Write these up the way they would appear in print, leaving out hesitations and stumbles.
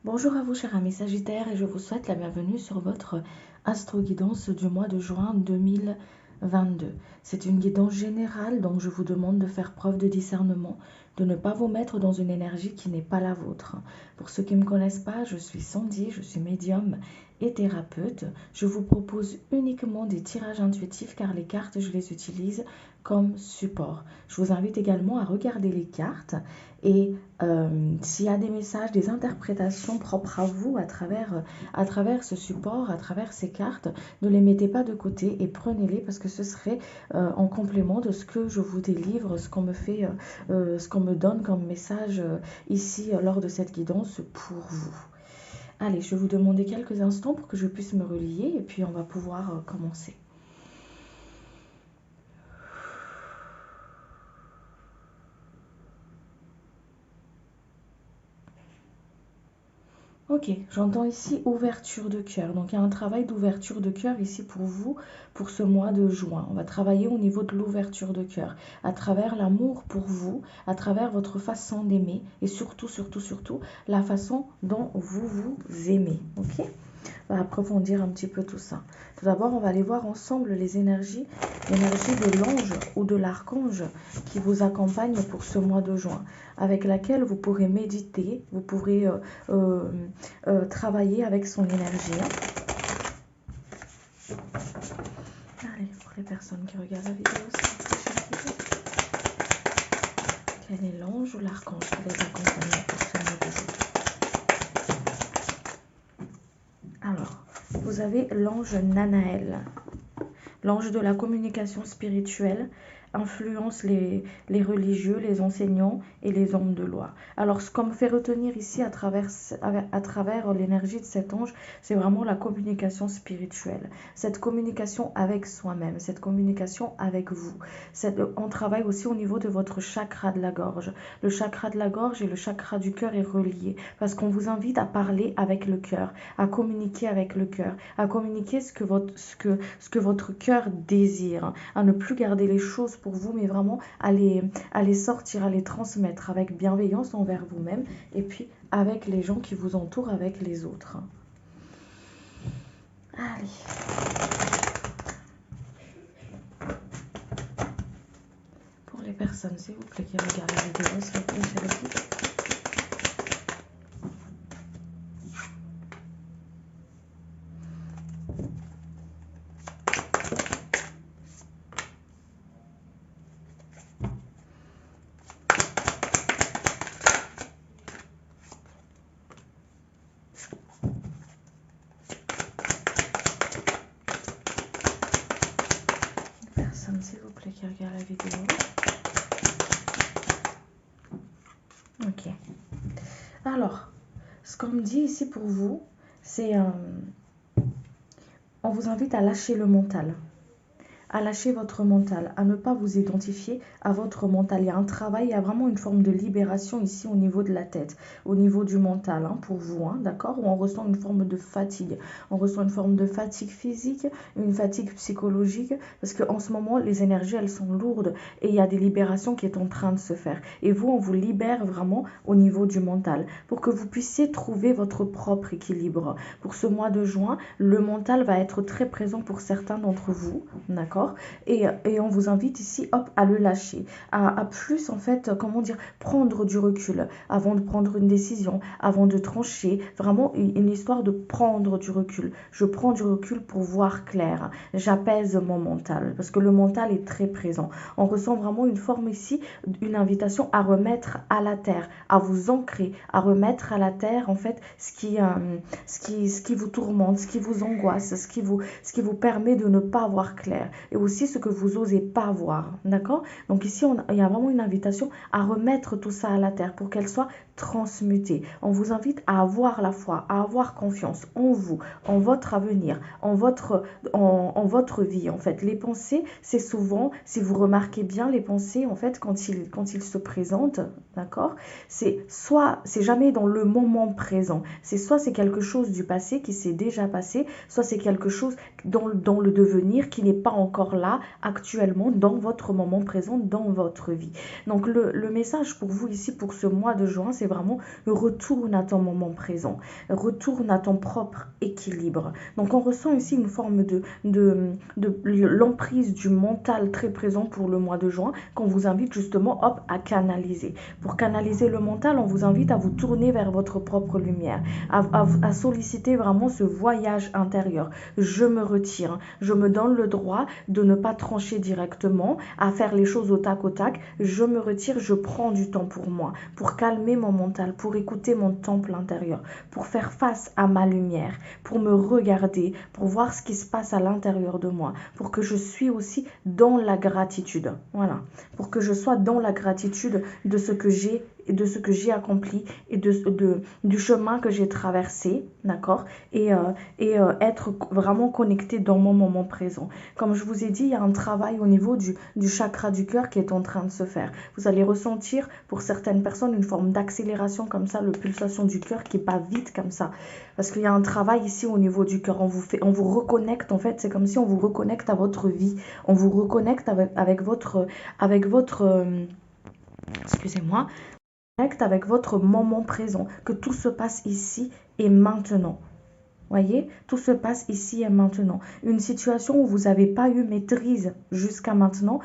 Bonjour à vous, chers amis Sagittaires, et je vous souhaite la bienvenue sur votre astro-guidance du mois de juin 2022. C'est une guidance générale, donc je vous demande de faire preuve de discernement, de ne pas vous mettre dans une énergie qui n'est pas la vôtre. Pour ceux qui ne me connaissent pas, je suis Sandy, je suis médium et thérapeute. Je vous propose uniquement des tirages intuitifs car les cartes, je les utilise comme support. Je vous invite également à regarder les cartes et s'il y a des messages, des interprétations propres à vous à travers ce support, à travers ces cartes, ne les mettez pas de côté et prenez-les parce que ce serait en complément de ce que je vous délivre, ce qu'on me fait, ce qu'on me donne comme message ici lors de cette guidance pour vous. Allez, je vais vous demander quelques instants pour que je puisse me relier et puis on va pouvoir commencer. Ok, j'entends ici ouverture de cœur. Donc il y a un travail d'ouverture de cœur ici pour vous, pour ce mois de juin. On va travailler au niveau de l'ouverture de cœur, à travers l'amour pour vous, à travers votre façon d'aimer et surtout, surtout, surtout, la façon dont vous vous aimez. Ok? On va approfondir un petit peu tout ça. Tout d'abord, on va aller voir ensemble les énergies, l'énergie de l'ange ou de l'archange qui vous accompagne pour ce mois de juin, avec laquelle vous pourrez méditer, vous pourrez travailler avec son énergie. Allez, pour les personnes qui regardent la vidéo, quel est l'ange ou l'archange qui les accompagne pour ce mois de juin? Alors, vous avez l'ange Nanaël. L'ange de la communication spirituelle influence les religieux, les enseignants et les hommes de loi. Alors, ce qu'on me fait retenir ici à travers l'énergie de cet ange, c'est vraiment la communication spirituelle. Cette communication avec soi-même, cette communication avec vous. On travaille aussi au niveau de votre chakra de la gorge. Le chakra de la gorge et le chakra du cœur est relié parce qu'on vous invite à parler avec le cœur, à communiquer avec le cœur, à communiquer ce que votre cœur désire, à ne plus garder les choses pour vous, mais vraiment à les sortir, à les transmettre avec bienveillance envers vous-même et puis avec les gens qui vous entourent, avec les autres. Allez. Pour les personnes, s'il vous plaît, qui regardent la vidéo, s'il vous plaît, s'il vous plaît, qui regarde la vidéo. Ok. Alors, ce qu'on me dit ici pour vous, c'est on vous invite à lâcher le mental. À lâcher votre mental, à ne pas vous identifier à votre mental. Il y a un travail, il y a vraiment une forme de libération ici au niveau de la tête, au niveau du mental, pour vous, d'accord? Où on ressent une forme de fatigue. On ressent une forme de fatigue physique, une fatigue psychologique, parce qu'en ce moment, les énergies, elles sont lourdes et il y a des libérations qui sont en train de se faire. Et vous, on vous libère vraiment au niveau du mental pour que vous puissiez trouver votre propre équilibre. Pour ce mois de juin, le mental va être très présent pour certains d'entre vous, d'accord? Et on vous invite ici, hop, à le lâcher, à plus, en fait, comment dire, prendre du recul avant de prendre une décision, avant de trancher, vraiment une histoire de prendre du recul. Je prends du recul pour voir clair, j'apaise mon mental, parce que le mental est très présent. On ressent vraiment une forme ici, une invitation à remettre à la terre, à vous ancrer, à remettre à la terre, en fait, ce qui vous tourmente, ce qui vous angoisse, ce qui vous permet de ne pas voir clair. Et aussi ce que vous osez pas voir, d'accord? Donc ici, il y a vraiment une invitation à remettre tout ça à la terre pour qu'elle soit transmutée. On vous invite à avoir la foi, à avoir confiance en vous, en votre avenir, en votre vie, en fait. Les pensées, c'est souvent, si vous remarquez bien, les pensées, en fait, quand ils se présentent, d'accord? C'est jamais dans le moment présent. Soit c'est quelque chose du passé qui s'est déjà passé, soit c'est quelque chose dans le devenir qui n'est pas encore là actuellement dans votre moment présent, dans votre vie. Donc le message pour vous ici, pour ce mois de juin, c'est c'est vraiment retourne à ton moment présent, retourne à ton propre équilibre. Donc on ressent ici une forme de l'emprise du mental très présent pour le mois de juin, qu'on vous invite justement hop, à canaliser. Pour canaliser le mental, on vous invite à vous tourner vers votre propre lumière, à solliciter vraiment ce voyage intérieur. Je me retire, je me donne le droit de ne pas trancher directement, à faire les choses au tac, je me retire, je prends du temps pour moi, pour calmer mon mental, pour écouter mon temple intérieur, pour faire face à ma lumière, pour me regarder, pour voir ce qui se passe à l'intérieur de moi, pour que je suis aussi dans la gratitude, voilà, pour que je sois dans la gratitude de ce que j'ai et de ce que j'ai accompli et du chemin que j'ai traversé, d'accord, et être vraiment connecté dans mon moment présent. Comme je vous ai dit, il y a un travail au niveau du chakra du cœur qui est en train de se faire. Vous allez ressentir pour certaines personnes une forme d'accélération comme ça, le pulsation du cœur qui bat vite comme ça, parce qu'il y a un travail ici au niveau du cœur. On vous reconnecte, en fait, c'est comme si on vous reconnecte à votre vie, on vous reconnecte avec votre excusez-moi, avec votre moment présent, que tout se passe ici et maintenant. Voyez, tout se passe ici et maintenant. Une situation où vous n'avez pas eu maîtrise jusqu'à maintenant,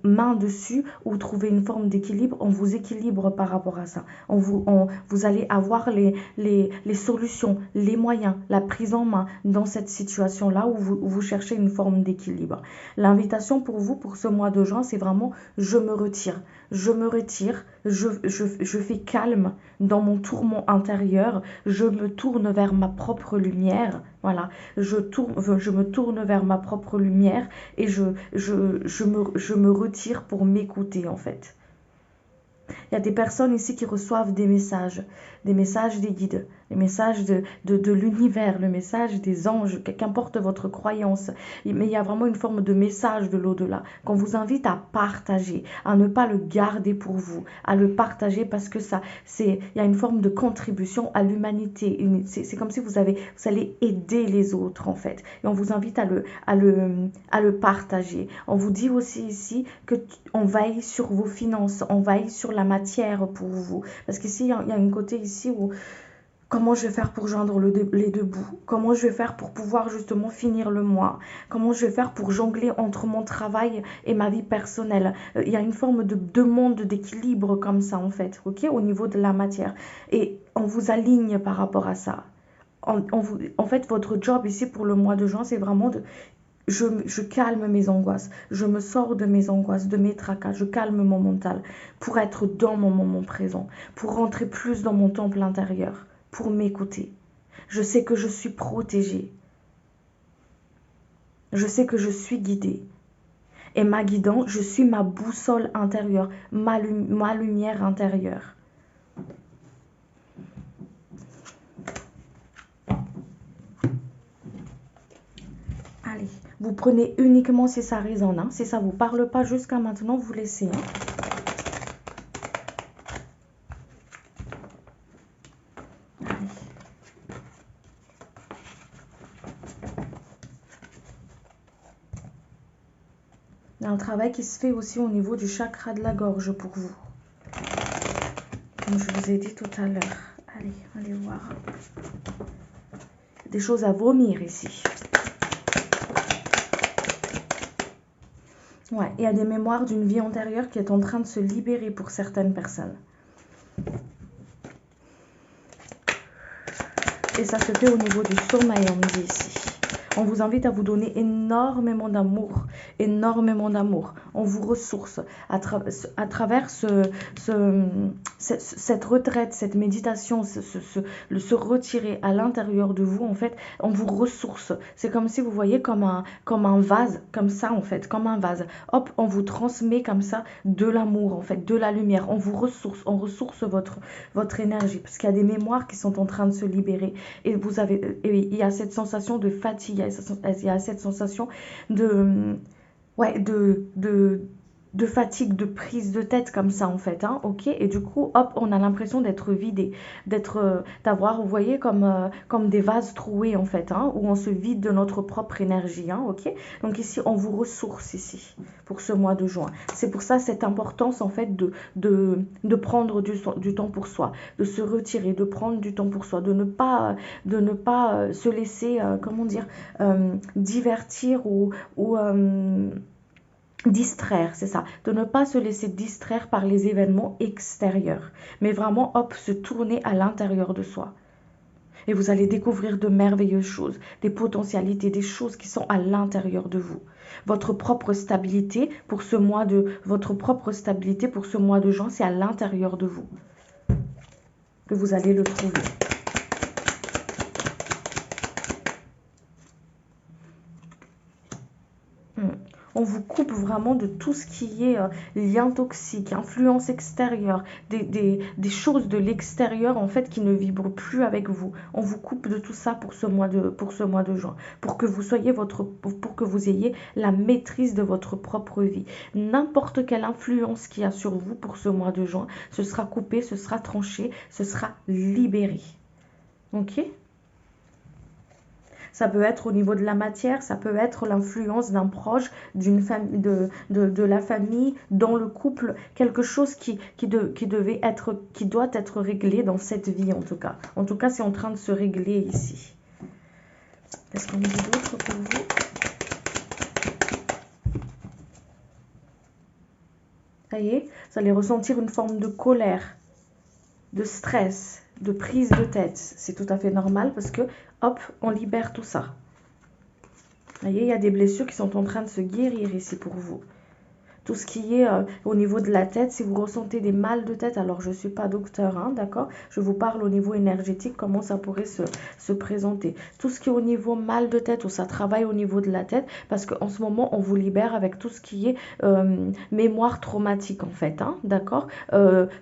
main dessus, ou trouver une forme d'équilibre, on vous équilibre par rapport à ça. Vous allez avoir les solutions, les moyens, la prise en main dans cette situation-là où vous cherchez une forme d'équilibre. L'invitation pour vous, pour ce mois de juin, c'est vraiment je me retire. Je me retire, je fais calme dans mon tourment intérieur, je me tourne vers ma propre lumière, voilà, je me tourne vers ma propre lumière et je me retire pour m'écouter en fait. Il y a des personnes ici qui reçoivent des messages des guides, les messages de l'univers, le message des anges, qu'importe votre croyance. Mais il y a vraiment une forme de message de l'au-delà qu'on vous invite à partager, à ne pas le garder pour vous, à le partager parce que il y a une forme de contribution à l'humanité. C'est comme si vous allez aider les autres en fait. Et on vous invite à le partager. On vous dit aussi ici que on veille sur vos finances, on veille sur la matière pour vous. Parce qu'ici, il y a un côté ici où comment je vais faire pour joindre les deux bouts? Comment je vais faire pour pouvoir justement finir le mois? Comment je vais faire pour jongler entre mon travail et ma vie personnelle? Il y a une forme de demande d'équilibre comme ça en fait, ok, au niveau de la matière. Et on vous aligne par rapport à ça. En fait, votre job ici pour le mois de juin, c'est vraiment je calme mes angoisses, je me sors de mes angoisses, de mes tracas, je calme mon mental pour être dans mon moment présent, pour rentrer plus dans mon temple intérieur, pour m'écouter. Je sais que je suis protégée. Je sais que je suis guidée. Et ma guidance, je suis ma boussole intérieure, ma lumière intérieure. Allez, vous prenez uniquement si ça résonne. Hein. Si ça ne vous parle pas jusqu'à maintenant, vous laissez. Hein. Il y a un travail qui se fait aussi au niveau du chakra de la gorge pour vous. Comme je vous ai dit tout à l'heure. Allez voir. Des choses à vomir ici. Ouais, il y a des mémoires d'une vie antérieure qui est en train de se libérer pour certaines personnes. Et ça se fait au niveau du sommeil, on me dit ici. On vous invite à vous donner énormément d'amour, On vous ressource à travers cette retraite, cette méditation, se retirer à l'intérieur de vous, en fait, on vous ressource. C'est comme si vous voyez comme un vase, comme ça, en fait, comme un vase. Hop, on vous transmet comme ça de l'amour, en fait, de la lumière. On vous ressource, on ressource votre énergie, parce qu'il y a des mémoires qui sont en train de se libérer. Et il y a cette sensation de fatigue, il y a cette sensation de de fatigue, de prise de tête comme ça en fait, hein, ok? Et du coup, hop, on a l'impression d'être vidé, d'avoir, vous voyez, comme des vases troués en fait, hein, où on se vide de notre propre énergie, hein, ok? Donc ici, on vous ressource ici, pour ce mois de juin. C'est pour ça cette importance en fait de prendre du temps pour soi, de se retirer, de prendre du temps pour soi, de ne pas se laisser, comment dire, divertir ou distraire, c'est ça, de ne pas se laisser distraire par les événements extérieurs, mais vraiment, hop, se tourner à l'intérieur de soi. Et vous allez découvrir de merveilleuses choses, des potentialités, des choses qui sont à l'intérieur de vous. Votre propre stabilité pour ce mois de juin, c'est à l'intérieur de vous que vous allez le trouver. On vous coupe vraiment de tout ce qui est lien toxique, influence extérieure, des choses de l'extérieur en fait qui ne vibrent plus avec vous. On vous coupe de tout ça pour ce mois de juin, pour que vous ayez la maîtrise de votre propre vie. N'importe quelle influence qu'il y a sur vous pour ce mois de juin, ce sera coupé, ce sera tranché, ce sera libéré. Ok ? Ça peut être au niveau de la matière, ça peut être l'influence d'un proche, d'une famille, de la famille, dans le couple, quelque chose qui doit être réglé dans cette vie en tout cas. En tout cas, c'est en train de se régler ici. Qu'est-ce qu'on dit d'autre pour vous? Ça y est, vous allez ressentir une forme de colère, de stress, de prise de tête. C'est tout à fait normal parce que, hop, on libère tout ça. Vous voyez, il y a des blessures qui sont en train de se guérir ici pour vous. Tout ce qui est au niveau de la tête, si vous ressentez des mal de tête, alors je ne suis pas docteur, hein, d'accord? Je vous parle au niveau énergétique, comment ça pourrait se présenter. Tout ce qui est au niveau mal de tête, ou ça travaille au niveau de la tête, parce qu'en ce moment, on vous libère avec tout ce qui est mémoire traumatique, en fait, hein, d'accord?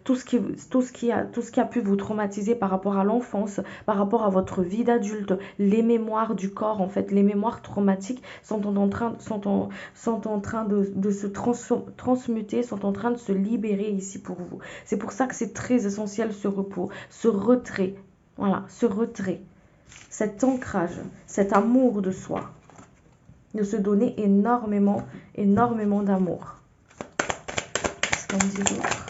Tout ce qui a pu vous traumatiser par rapport à l'enfance, par rapport à votre vie d'adulte, les mémoires du corps, en fait, les mémoires traumatiques sont en train de se transmuter, sont en train de se libérer ici pour vous. C'est pour ça que c'est très essentiel ce repos, ce retrait, voilà, ce retrait, cet ancrage, cet amour de soi, de se donner énormément, énormément d'amour. Qu'est-ce qu'on dit d'autre?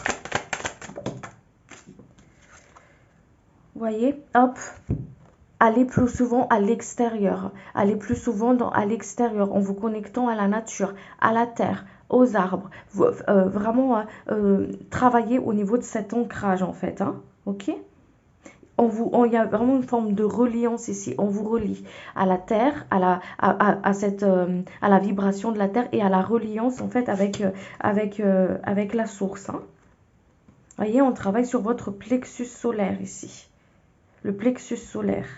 Vous voyez, hop, allez plus souvent à l'extérieur, allez plus souvent à l'extérieur en vous connectant à la nature, à la terre, aux arbres, vraiment travailler au niveau de cet ancrage en fait, hein, ok? Il y a vraiment une forme de reliance ici, on vous relie à la terre, à la vibration de la terre et à la reliance en fait avec la source, hein. Voyez, on travaille sur votre plexus solaire ici, le plexus solaire.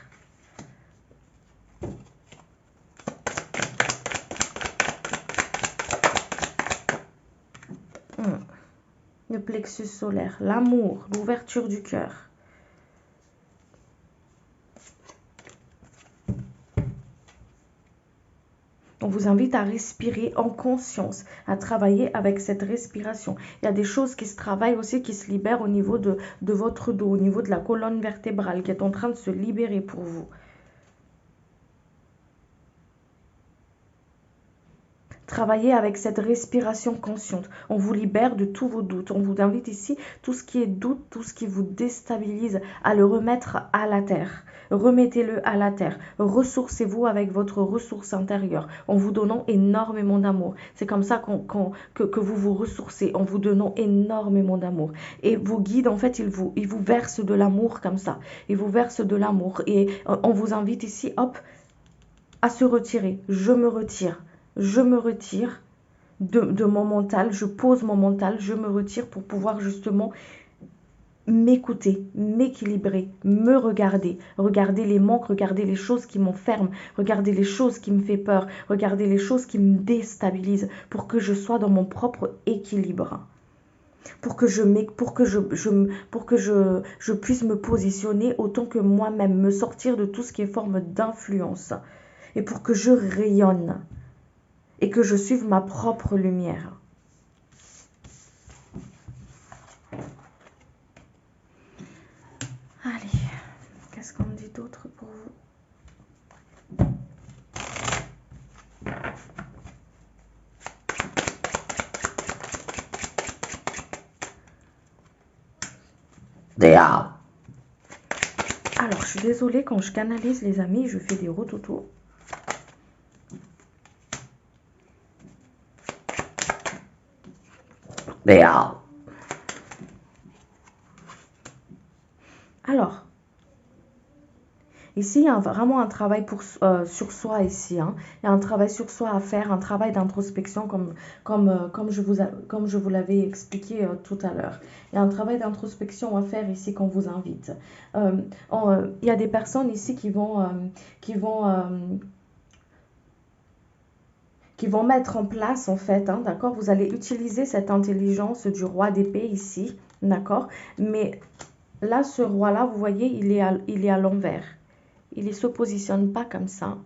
Le plexus solaire, l'amour, l'ouverture du cœur. On vous invite à respirer en conscience, à travailler avec cette respiration. Il y a des choses qui se travaillent aussi, qui se libèrent au niveau de votre dos, au niveau de la colonne vertébrale, qui est en train de se libérer pour vous. Travaillez avec cette respiration consciente. On vous libère de tous vos doutes. On vous invite ici, tout ce qui est doute, tout ce qui vous déstabilise, à le remettre à la terre. Remettez-le à la terre. Ressourcez-vous avec votre ressource intérieure en vous donnant énormément d'amour. C'est comme ça que vous vous ressourcez, en vous donnant énormément d'amour. Et vos guides, en fait, ils vous versent de l'amour comme ça. Ils vous versent de l'amour. Et on vous invite ici, hop, à se retirer. Je me retire. Je me retire de mon mental, je pose mon mental, je me retire pour pouvoir justement m'écouter, m'équilibrer, me regarder, regarder les manques, regarder les choses qui m'enferment, regarder les choses qui me font peur, regarder les choses qui me déstabilisent pour que je sois dans mon propre équilibre. Pour que je puisse me positionner autant que moi-même, me sortir de tout ce qui est forme d'influence et pour que je rayonne et que je suive ma propre lumière. Qu'est-ce qu'on me dit d'autre pour vous? Alors, je suis désolée, quand je canalise les amis, je fais des rototos. Alors, ici, il y a vraiment un travail sur soi ici. Hein. Il y a un travail sur soi à faire, un travail d'introspection comme je vous l'avais expliqué tout à l'heure. Il y a un travail d'introspection à faire ici qu'on vous invite. Il y a des personnes ici qui vont mettre en place en fait, hein, d'accord? Vous allez utiliser cette intelligence du roi d'épée ici, d'accord? Mais là, ce roi-là, vous voyez, il est à l'envers. Il ne se positionne pas comme ça,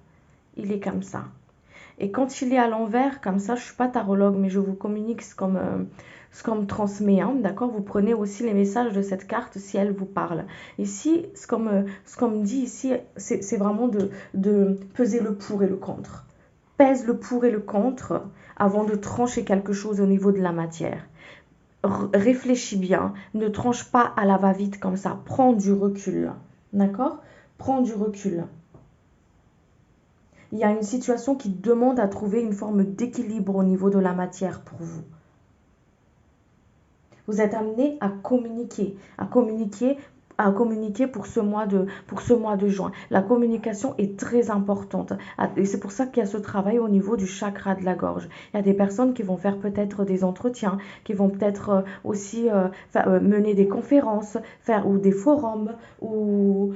il est comme ça. Et quand il est à l'envers, comme ça, je ne suis pas tarologue, mais je vous communique ce qu'on me transmet, hein, d'accord? Vous prenez aussi les messages de cette carte si elle vous parle. Ici, ce qu'on me dit ici, c'est vraiment de peser le pour et le contre. Pèse le pour et le contre avant de trancher quelque chose au niveau de la matière. Réfléchis bien, ne tranche pas à la va-vite comme ça, prends du recul, d'accord? Prends du recul. Il y a une situation qui demande à trouver une forme d'équilibre au niveau de la matière pour vous. Vous êtes amené à communiquer pour ce mois de juin. La communication est très importante et c'est pour ça qu'il y a ce travail au niveau du chakra de la gorge. Il y a des personnes qui vont faire peut-être des entretiens, qui vont peut-être aussi mener des conférences, ou des forums ou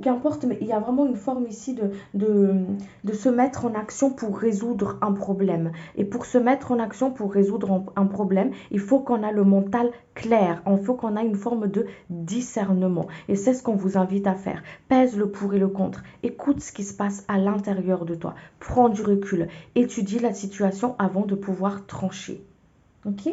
qu'importe, mais il y a vraiment une forme ici de se mettre en action pour résoudre un problème. Et pour se mettre en action pour résoudre un problème, il faut qu'on ait le mental clair, il faut qu'on ait une forme de discernement. Et c'est ce qu'on vous invite à faire. Pèse le pour et le contre. Écoute ce qui se passe à l'intérieur de toi. Prends du recul. Étudie la situation avant de pouvoir trancher. Ok?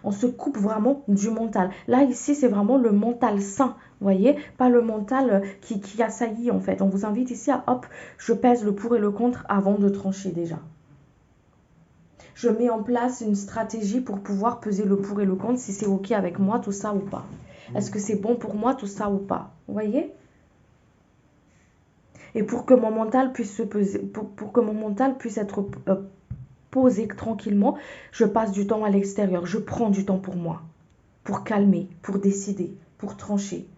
On se coupe vraiment du mental. Là, ici, c'est vraiment le mental sain. Vous voyez, pas le mental qui assaillit en fait. On vous invite ici à, hop, je pèse le pour et le contre avant de trancher déjà. Je mets en place une stratégie pour pouvoir peser le pour et le contre, si c'est ok avec moi, tout ça ou pas. Est-ce que c'est bon pour moi, tout ça ou pas? Vous voyez? Et pour que mon mental puisse se peser, pour que mon mental puisse être posé tranquillement, je passe du temps à l'extérieur. Je prends du temps pour moi, pour calmer, pour décider, pour trancher.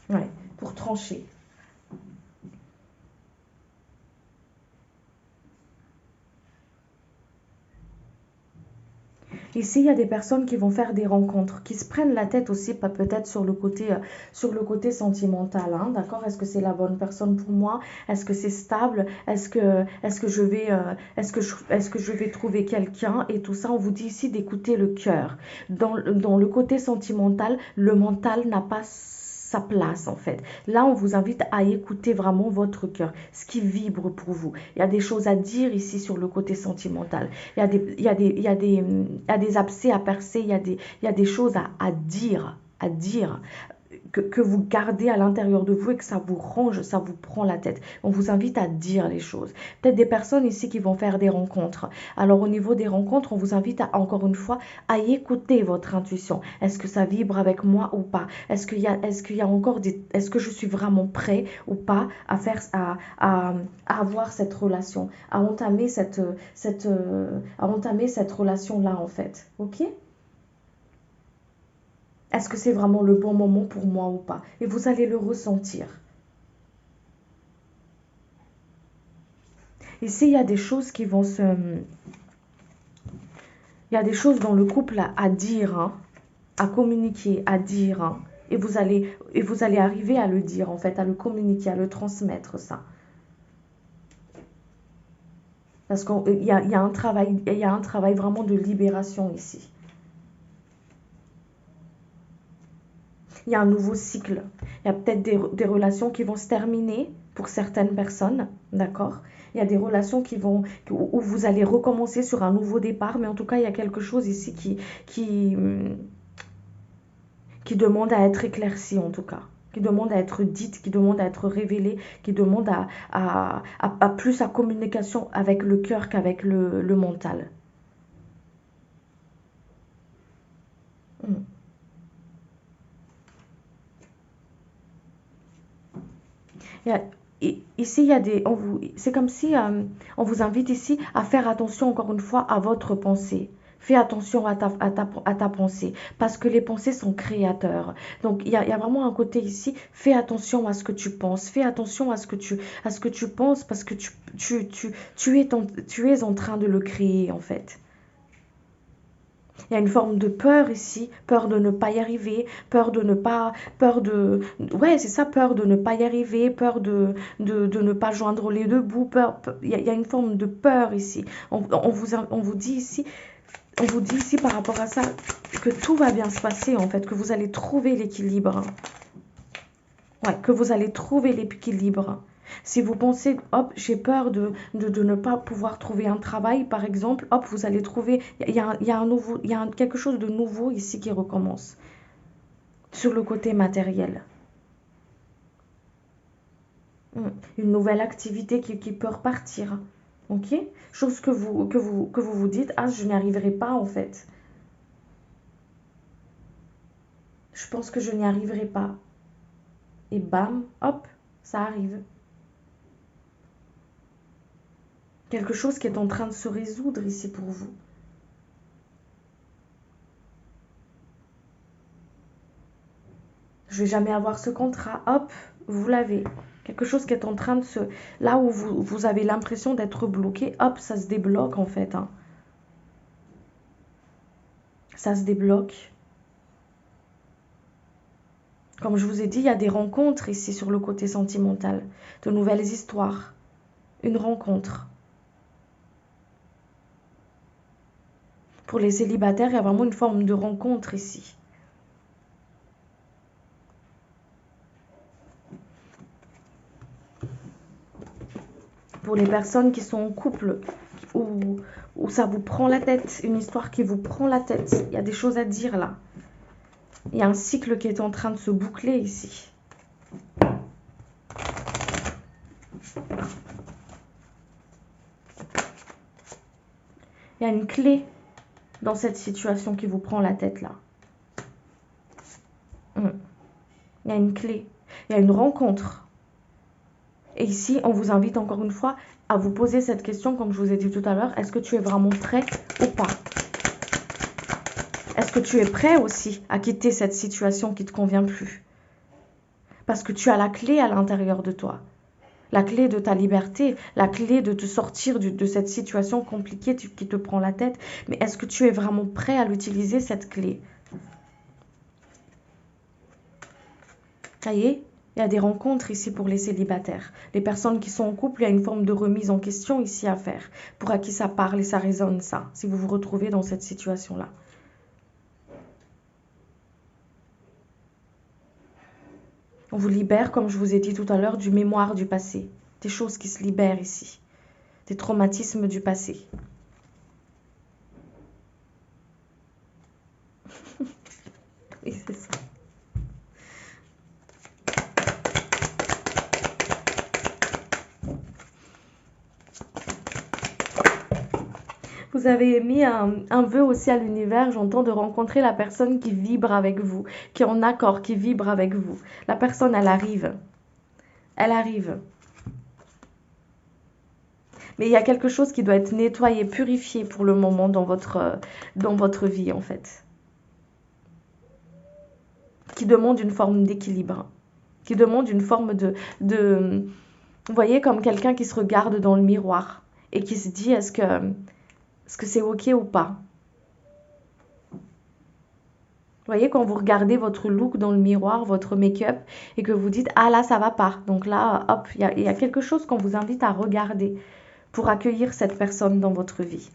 Ouais, pour trancher. Ici, il y a des personnes qui vont faire des rencontres, qui se prennent la tête aussi, peut-être sur le côté sentimental. Hein, d'accord? Est-ce que c'est la bonne personne pour moi? Est-ce que c'est stable? Est-ce que je vais trouver quelqu'un? Et tout ça, on vous dit ici d'écouter le cœur. Dans le côté sentimental, le mental n'a pas sa place en fait. Là, on vous invite à écouter vraiment votre cœur, ce qui vibre pour vous. Il y a des choses à dire ici sur le côté sentimental. Il y a des abcès à percer, il y a des choses à dire, que vous gardez à l'intérieur de vous et que ça vous ronge, ça vous prend la tête. On vous invite à dire les choses. Peut-être des personnes ici qui vont faire des rencontres. Alors au niveau des rencontres, on vous invite encore une fois à écouter votre intuition. Est-ce que ça vibre avec moi ou pas? Est-ce qu'il y a encore est-ce que je suis vraiment prêt ou pas à avoir cette relation, à entamer cette relation-là en fait. Ok? Est-ce que c'est vraiment le bon moment pour moi ou pas? Et vous allez le ressentir. Ici, il y a des choses qui vont se... Il y a des choses dans le couple à dire, hein, à communiquer, à dire. Hein, et vous allez arriver à le dire, en fait, à le communiquer, à le transmettre, ça. Parce qu'il y a un travail vraiment de libération ici. Il y a un nouveau cycle. Il y a peut-être des relations qui vont se terminer pour certaines personnes, d'accord? Il y a des relations où vous allez recommencer sur un nouveau départ, mais en tout cas, il y a quelque chose ici qui demande à être éclairci en tout cas, qui demande à être dite, qui demande à être révélée, qui demande à plus à communication avec le cœur qu'avec le mental. Mm. Il y a- Ici, il y a c'est comme si on vous invite ici à faire attention encore une fois à votre pensée. Fais attention à ta pensée, parce que les pensées sont créateurs. Donc, il y a vraiment un côté ici, fais attention à ce que tu penses, fais attention à ce que tu penses, parce que tu es en train de le créer, en fait. Il y a une forme de peur ici, peur de ne pas y arriver, peur de ne pas, peur de, ouais, c'est ça, peur de ne pas y arriver, peur de ne pas joindre les deux bouts, il y a une forme de peur ici. On vous dit ici, on vous dit ici par rapport à ça que tout va bien se passer en fait, que vous allez trouver l'équilibre. Ouais, que vous allez trouver l'équilibre. Si vous pensez, hop, j'ai peur de ne pas pouvoir trouver un travail, par exemple, hop, vous allez trouver, il y a un nouveau, quelque chose de nouveau ici qui recommence sur le côté matériel. Une nouvelle activité qui peut repartir. Ok? Chose que vous dites, ah, je n'y arriverai pas en fait. Je pense que je n'y arriverai pas. Et bam, hop, ça arrive. Quelque chose qui est en train de se résoudre ici pour vous. Je vais jamais avoir ce contrat, hop, vous l'avez. Quelque chose qui est en train de se... Là où vous avez l'impression d'être bloqué, hop, ça se débloque en fait. Hein. Ça se débloque. Comme je vous ai dit, il y a des rencontres ici sur le côté sentimental. De nouvelles histoires. Une rencontre. Pour les célibataires, il y a vraiment une forme de rencontre ici. Pour les personnes qui sont en couple, où ça vous prend la tête, une histoire qui vous prend la tête, il y a des choses à dire là. Il y a un cycle qui est en train de se boucler ici. Il y a une clé dans cette situation qui vous prend la tête là. Il y a une clé, il y a une rencontre. Et ici, on vous invite encore une fois à vous poser cette question, comme je vous ai dit tout à l'heure, est-ce que tu es vraiment prêt ou pas? Est-ce que tu es prêt aussi à quitter cette situation qui ne te convient plus? Parce que tu as la clé à l'intérieur de toi. La clé de ta liberté, la clé de te sortir de cette situation compliquée qui te prend la tête. Mais est-ce que tu es vraiment prêt à l'utiliser, cette clé? Ça y est, il y a des rencontres ici pour les célibataires. Les personnes qui sont en couple, il y a une forme de remise en question ici à faire. Pour à qui ça parle et ça résonne ça, si vous vous retrouvez dans cette situation-là. On vous libère, comme je vous ai dit tout à l'heure, du mémoire du passé. Des choses qui se libèrent ici. Des traumatismes du passé. Oui, c'est ça. Vous avez émis un vœu aussi à l'univers, j'entends, de rencontrer la personne qui vibre avec vous, qui est en accord, qui vibre avec vous. La personne, elle arrive. Elle arrive. Mais il y a quelque chose qui doit être nettoyé, purifié pour le moment dans votre vie, en fait. Qui demande une forme d'équilibre. Qui demande une forme vous voyez, comme quelqu'un qui se regarde dans le miroir et qui se dit, est-ce que c'est ok ou pas? Vous voyez, quand vous regardez votre look dans le miroir, votre make-up, et que vous dites, ah là, ça va pas. Donc là, hop, il y a quelque chose qu'on vous invite à regarder pour accueillir cette personne dans votre vie.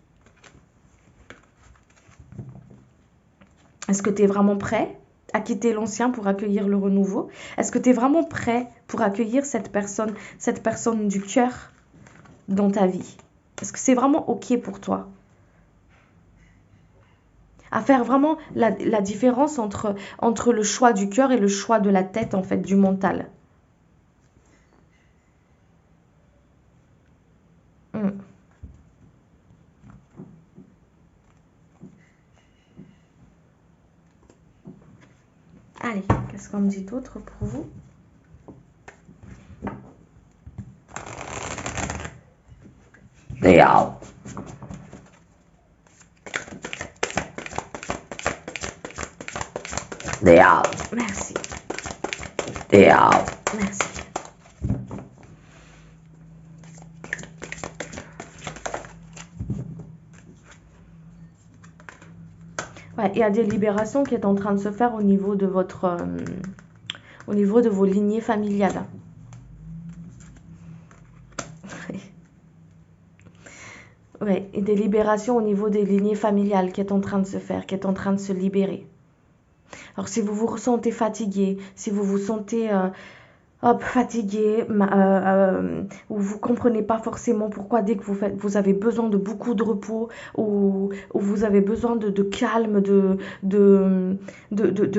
Est-ce que tu es vraiment prêt à quitter l'ancien pour accueillir le renouveau? Est-ce que tu es vraiment prêt pour accueillir cette personne du cœur dans ta vie? Est-ce que c'est vraiment OK pour toi? À faire vraiment la différence entre le choix du cœur et le choix de la tête, en fait, du mental. Hmm. Allez, qu'est-ce qu'on me dit d'autre pour vous? Real. Real. Merci. Real. Merci. Ouais, il y a des libérations qui est en train de se faire au niveau de au niveau de vos lignées familiales. Ouais, et des libérations au niveau des lignées familiales qui est en train de se faire, qui est en train de se libérer. Alors si vous vous ressentez fatigué, si vous vous sentez fatigué, ou vous comprenez pas forcément pourquoi dès que vous avez besoin de beaucoup de repos, ou vous avez besoin de calme, de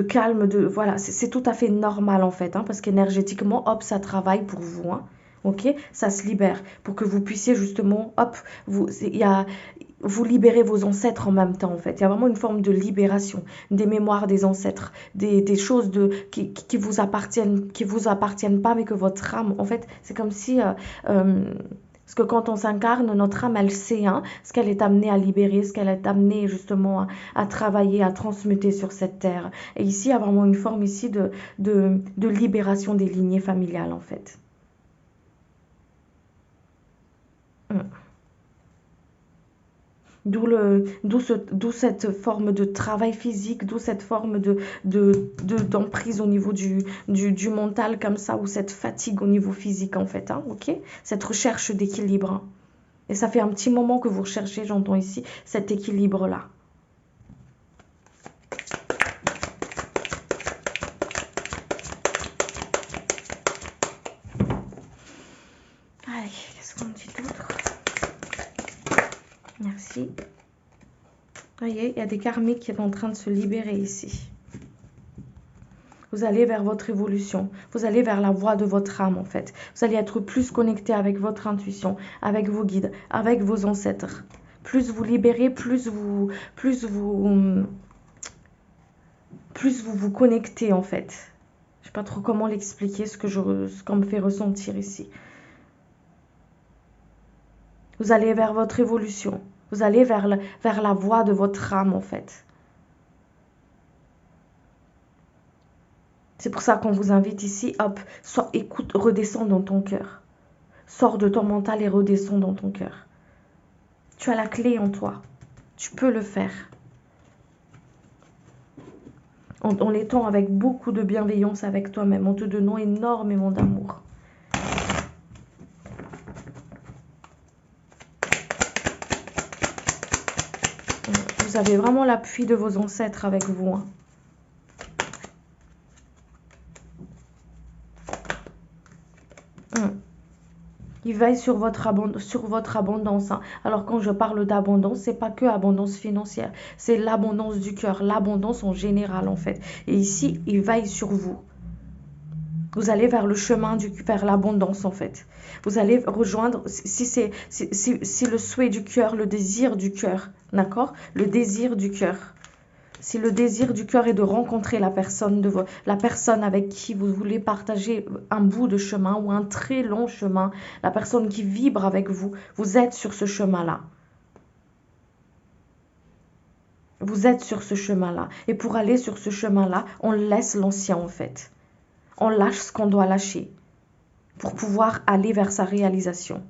calme, voilà, c'est tout à fait normal en fait, hein, parce qu'énergétiquement, hop, ça travaille pour vous, hein. Ok, ça se libère pour que vous puissiez justement, hop, vous libérez vos ancêtres en même temps en fait. Il y a vraiment une forme de libération des mémoires des ancêtres, des choses qui vous appartiennent pas, mais que votre âme, en fait, c'est comme si, parce que quand on s'incarne, notre âme, elle sait hein, ce qu'elle est amenée à libérer, ce qu'elle est amenée justement à travailler, à transmuter sur cette terre. Et ici, il y a vraiment une forme ici de libération des lignées familiales, en fait. Mm. D'où cette forme de travail physique, d'où cette forme d'emprise au niveau du mental comme ça, ou cette fatigue au niveau physique en fait, hein, ok? Cette recherche d'équilibre, hein. Et ça fait un petit moment que vous recherchez, j'entends ici, cet équilibre-là. Allez, qu'est-ce qu'on dit d'autre? Merci. Voyez, il y a des karmiques qui sont en train de se libérer ici. Vous allez vers votre évolution. Vous allez vers la voie de votre âme, en fait. Vous allez être plus connecté avec votre intuition, avec vos guides, avec vos ancêtres. Plus vous libérez, plus vous connectez, en fait. Je ne sais pas trop comment l'expliquer, ce qu'on me fait ressentir ici. Vous allez vers votre évolution. Vous allez vers la voie de votre âme, en fait. C'est pour ça qu'on vous invite ici, hop, écoute, redescends dans ton cœur. Sors de ton mental et redescends dans ton cœur. Tu as la clé en toi. Tu peux le faire. En étant avec beaucoup de bienveillance avec toi-même, en te donnant énormément d'amour. Vous avez vraiment l'appui de vos ancêtres avec vous, hein. Ils veillent sur votre abondance, hein. Alors quand je parle d'abondance, c'est pas que abondance financière, c'est l'abondance du cœur, l'abondance en général en fait. Et ici, ils veillent sur vous. Vous allez vers le chemin vers l'abondance en fait. Vous allez rejoindre, si le souhait du cœur, le désir du cœur, d'accord? Le désir du cœur. Si le désir du cœur est de rencontrer la personne avec qui vous voulez partager un bout de chemin ou un très long chemin, la personne qui vibre avec vous, vous êtes sur ce chemin-là. Vous êtes sur ce chemin-là. Et pour aller sur ce chemin-là, on laisse l'ancien en fait. On lâche ce qu'on doit lâcher pour pouvoir aller vers sa réalisation.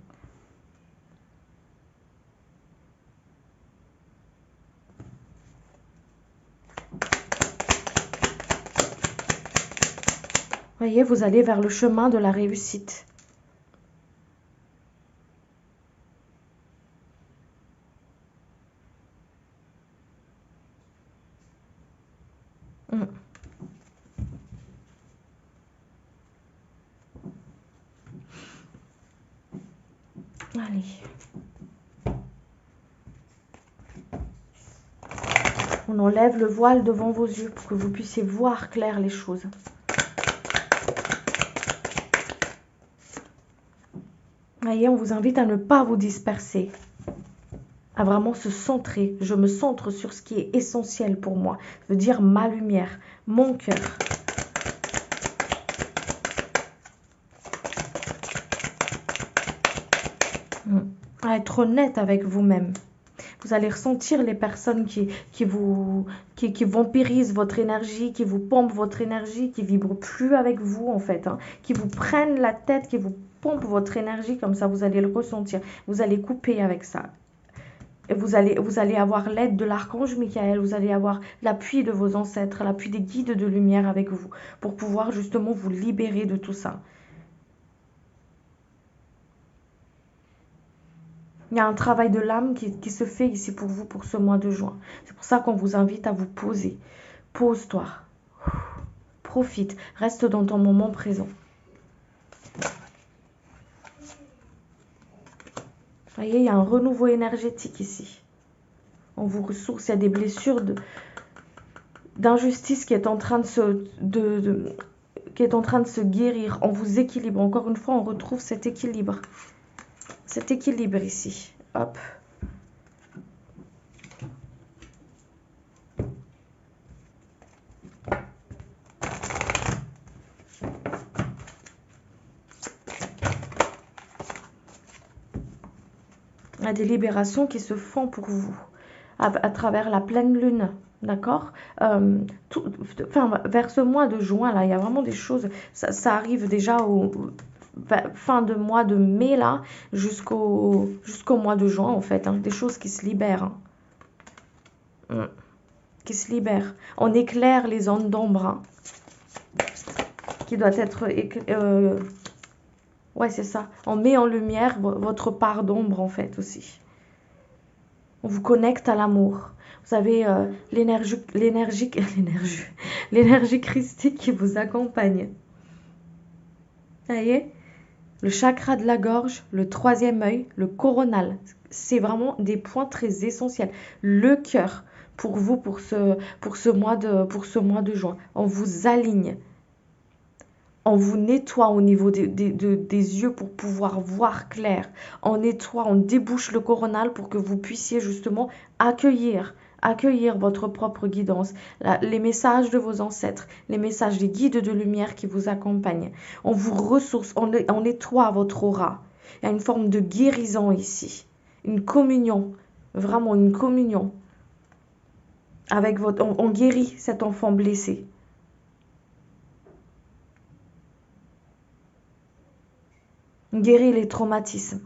Voyez, vous allez vers le chemin de la réussite. Allez. Allez. On enlève le voile devant vos yeux pour que vous puissiez voir clair les choses. Voyez, on vous invite à ne pas vous disperser, à vraiment se centrer. Je me centre sur ce qui est essentiel pour moi. Ça veut dire ma lumière, mon cœur. À être honnête avec vous-même. Vous allez ressentir les personnes qui vampirisent votre énergie, qui vous pompent votre énergie, qui vibrent plus avec vous en fait, hein, qui vous prennent la tête, qui vous pompent votre énergie comme ça, vous allez le ressentir. Vous allez couper avec ça. Et vous allez avoir l'aide de l'archange Michael, vous allez avoir l'appui de vos ancêtres, l'appui des guides de lumière avec vous pour pouvoir justement vous libérer de tout ça. Il y a un travail de l'âme qui se fait ici pour vous pour ce mois de juin. C'est pour ça qu'on vous invite à vous poser. Pose-toi. Profite. Reste dans ton moment présent. Vous voyez, il y a un renouveau énergétique ici. On vous ressource. Il y a des blessures d'injustice qui est en train de se guérir. On vous équilibre. Encore une fois, on retrouve cet équilibre. Cet équilibre ici. Hop. Il y a des libérations qui se font pour vous à travers la pleine lune. D'accord, vers ce mois de juin, là, il y a vraiment des choses. Ça arrive déjà fin de mois de mai, là, jusqu'au mois de juin, en fait. Hein, des choses qui se libèrent. Hein. Qui se libèrent. On éclaire les zones d'ombre. Hein, qui doit être... ouais, c'est ça. On met en lumière votre part d'ombre, en fait, aussi. On vous connecte à l'amour. Vous avez l'énergie christique qui vous accompagne. Vous voyez, le chakra de la gorge, le troisième œil, le coronal. C'est vraiment des points très essentiels. Le cœur pour vous, pour ce mois de juin. On vous aligne. On vous nettoie au niveau des yeux pour pouvoir voir clair. On nettoie, on débouche le coronal pour que vous puissiez justement accueillir votre propre guidance, les messages de vos ancêtres, les messages des guides de lumière qui vous accompagnent. On vous ressource, on nettoie votre aura. Il y a une forme de guérison ici, une communion, vraiment une communion. On guérit cet enfant blessé. On guérit les traumatismes.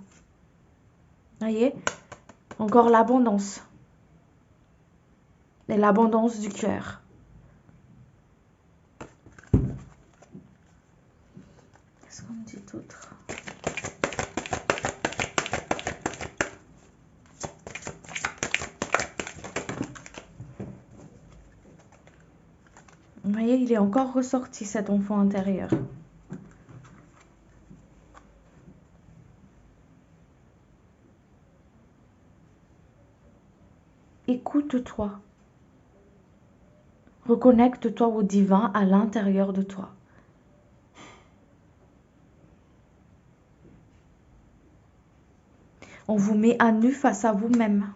Voyez, encore l'abondance. Et l'abondance du cœur. Qu'est-ce qu'on me dit d'autre? Vous voyez, il est encore ressorti cet enfant intérieur. Écoute-toi. Reconnecte-toi au divin à l'intérieur de toi. On vous met à nu face à vous-même.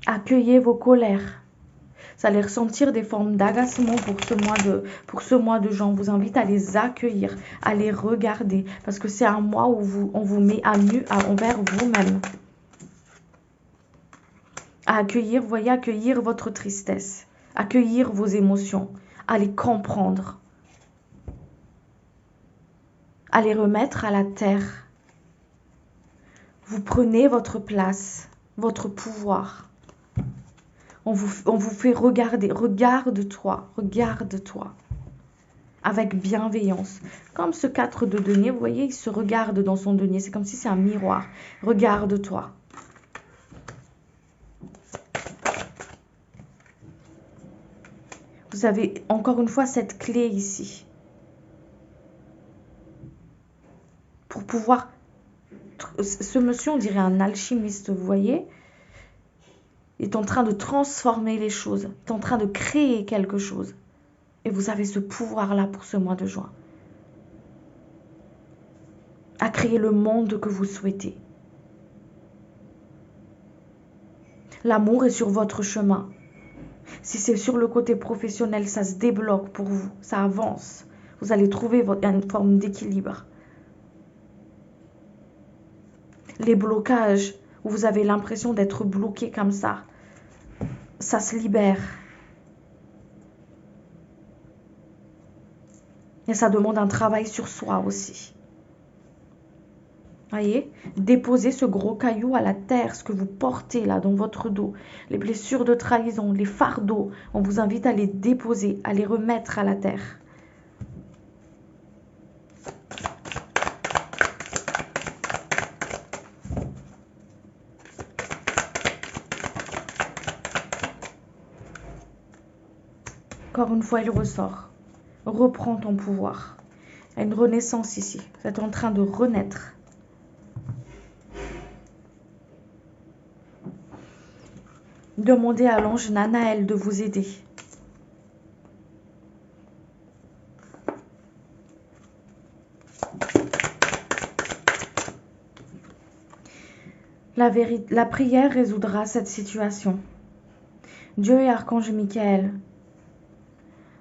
Accueillez vos colères. Vous allez ressentir des formes d'agacement pour ce mois de juin. On vous invite à les accueillir, à les regarder. Parce que c'est un mois où on vous met à nu envers vous-même. À accueillir, vous voyez, accueillir votre tristesse. Accueillir vos émotions. À les comprendre. À les remettre à la terre. Vous prenez votre place, votre pouvoir. On vous fait regarder. Regarde-toi, regarde-toi. Avec bienveillance. Comme ce 4 de denier, vous voyez, il se regarde dans son denier. C'est comme si c'est un miroir. Regarde-toi. Vous avez encore une fois cette clé ici. pour pouvoir... Ce monsieur, on dirait un alchimiste, vous voyez? Il est en train de transformer les choses. Il est en train de créer quelque chose. Et vous avez ce pouvoir-là pour ce mois de juin. À créer le monde que vous souhaitez. L'amour est sur votre chemin. Si c'est sur le côté professionnel, ça se débloque pour vous. Ça avance. Vous allez trouver une forme d'équilibre. Les blocages où vous avez l'impression d'être bloqué comme ça se libère. Et ça demande un travail sur soi aussi. Voyez, déposez ce gros caillou à la terre, ce que vous portez là dans votre dos, les blessures de trahison, les fardeaux, on vous invite à les déposer, à les remettre à la terre. Encore une fois, il ressort. Reprends ton pouvoir. Il y a une renaissance ici. Vous êtes en train de renaître. Demandez à l'ange Nanaël de vous aider. La prière résoudra cette situation. Dieu et Archange Michael,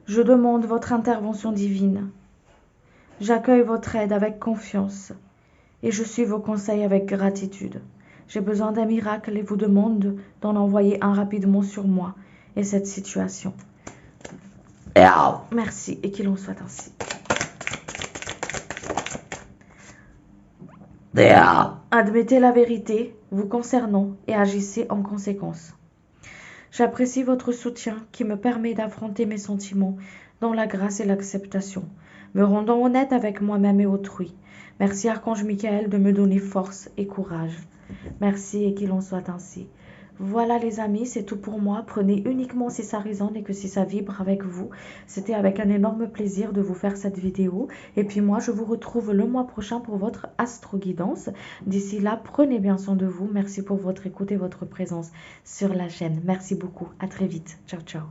je demande votre intervention divine. J'accueille votre aide avec confiance et je suis vos conseils avec gratitude. J'ai besoin d'un miracle et vous demande d'en envoyer un rapidement sur moi et cette situation. Merci et qu'il en soit ainsi. Admettez la vérité vous concernant et agissez en conséquence. J'apprécie votre soutien qui me permet d'affronter mes sentiments dans la grâce et l'acceptation, me rendant honnête avec moi-même et autrui. Merci Archange Michael de me donner force et courage. Merci et qu'il en soit ainsi. Voilà les amis, c'est tout pour moi. Prenez uniquement si ça résonne et que si ça vibre avec vous. C'était avec un énorme plaisir de vous faire cette vidéo. Et puis moi, je vous retrouve le mois prochain pour votre astro-guidance. D'ici là, prenez bien soin de vous. Merci pour votre écoute et votre présence sur la chaîne. Merci beaucoup. À très vite. Ciao, ciao.